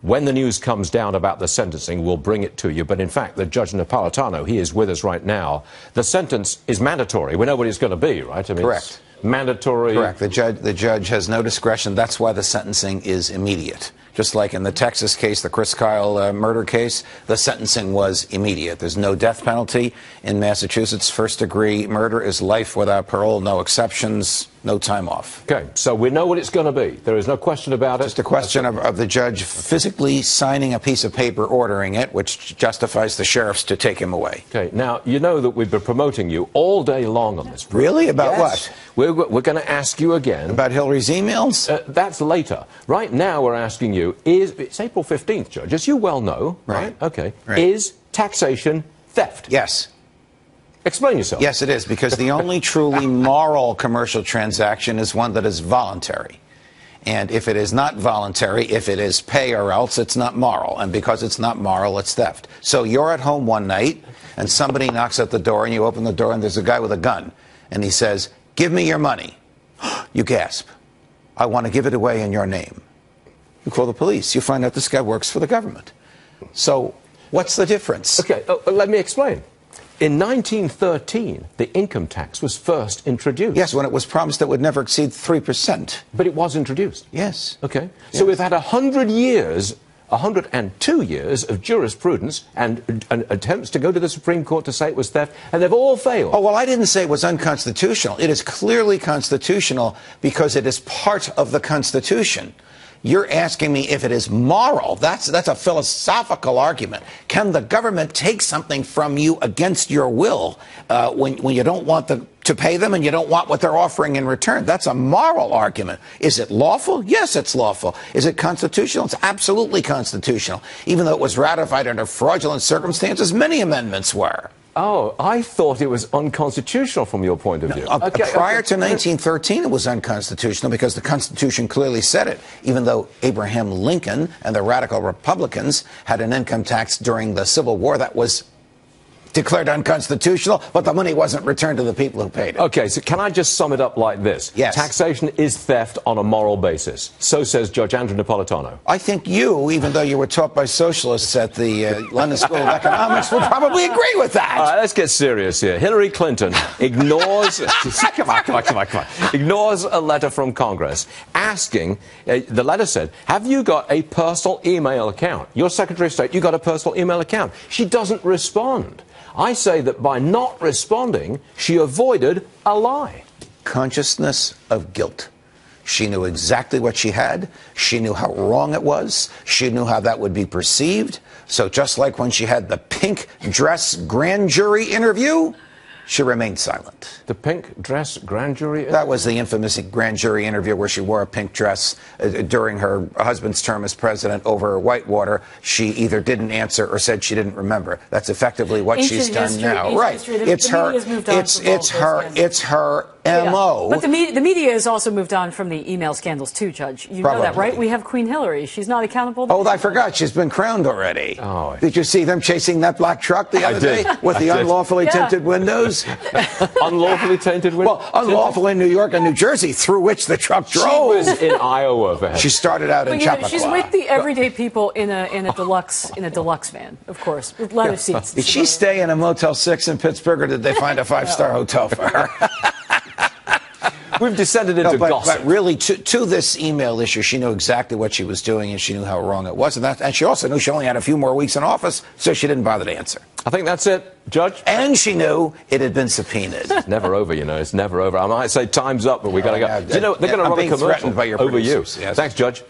When the news comes down about the sentencing, we'll bring it to you. But in fact, the Judge Napolitano, he is with us right now. The sentence is mandatory. We know what it's going to be, right? I mean, correct. Mandatory. Correct. The judge has no discretion. That's why the sentencing is immediate. Just like in the Texas case, the Chris Kyle murder case, the sentencing was immediate. There's no death penalty in Massachusetts. First-degree murder is life without parole, no exceptions, no time off. Okay, so we know what it's going to be. There is no question about it. Just a question of the judge physically signing a piece of paper ordering it, which justifies the sheriffs to take him away. Okay, now, you know that we've been promoting you all day long on this program. Really? About yes. what? We're going to ask you again. About Hillary's emails? That's later. Right now, we're asking you, it's April 15th, Judge, as you well know, right? Okay. Right. Is taxation theft? Yes. Explain yourself. Yes, it is, because the only truly moral commercial transaction is one that is voluntary. And if it is not voluntary, if it is pay or else, it's not moral. And because it's not moral, it's theft. So you're at home one night, and somebody knocks at the door, and you open the door, and there's a guy with a gun. And he says, "Give me your money." You gasp. "I want to give it away in your name." You call the police. You find out this guy works for the government. So what's the difference? Okay, let me explain. In 1913, the income tax was first introduced. Yes, when it was promised it would never exceed 3%. But it was introduced. Yes. Okay. Yes. So we've had 102 years of jurisprudence and attempts to go to the Supreme Court to say it was theft, and they've all failed. Oh, well, I didn't say it was unconstitutional. It is clearly constitutional because it is part of the Constitution. You're asking me if it is moral. That's a philosophical argument. Can the government take something from you against your will when you don't want to pay them and you don't want what they're offering in return? That's a moral argument. Is it lawful? Yes, it's lawful. Is it constitutional? It's absolutely constitutional. Even though it was ratified under fraudulent circumstances, many amendments were. Oh, I thought it was unconstitutional from your point of view. Prior to 1913, it was unconstitutional because the Constitution clearly said it, even though Abraham Lincoln and the radical Republicans had an income tax during the Civil War that was declared unconstitutional, but the money wasn't returned to the people who paid it. Okay, so can I just sum it up like this? Yes. Taxation is theft on a moral basis. So says Judge Andrew Napolitano. I think you, even though you were taught by socialists at the London School of Economics, would probably agree with that. All right, let's get serious here. Hillary Clinton ignores... Come on. Ignores a letter from Congress asking... the letter said, have you got a personal email account? You're Secretary of State, you got a personal email account. She doesn't respond. I say that by not responding, she avoided a lie. Consciousness of guilt. She knew exactly what she had. She knew how wrong it was. She knew how that would be perceived. So just like when she had the pink dress grand jury interview, she remained silent. The pink dress grand jury interview? That was the infamous grand jury interview where she wore a pink dress during her husband's term as president over Whitewater. She either didn't answer or said she didn't remember. That's effectively what she's done now. Right. It's her MO. But the media has also moved on from the email scandals too, Judge. You know that, right? We have Queen Hillary. She's not accountable. Oh, I forgot. She's been crowned already. Oh. Did you see them chasing that black truck the other day with the unlawfully tinted windows? Unlawfully tainted windows? Well, unlawful in New York and New Jersey, through which the truck drove. She was in Iowa. For she started out in Chappaqua. She's with the everyday people in a deluxe van, of course, with leather seats. Did she stay in a Motel 6 in Pittsburgh, or did they find a five-star hotel for her? We've descended into gossip. But really, to this email issue, she knew exactly what she was doing, and she knew how wrong it was. And she also knew she only had a few more weeks in office, so she didn't bother to answer. I think that's it, Judge. And she knew it had been subpoenaed. It's never over, you know. It's never over. I might say time's up, but we got to go. You know, they're going to run a commercial by your over you. Yes. Thanks, Judge.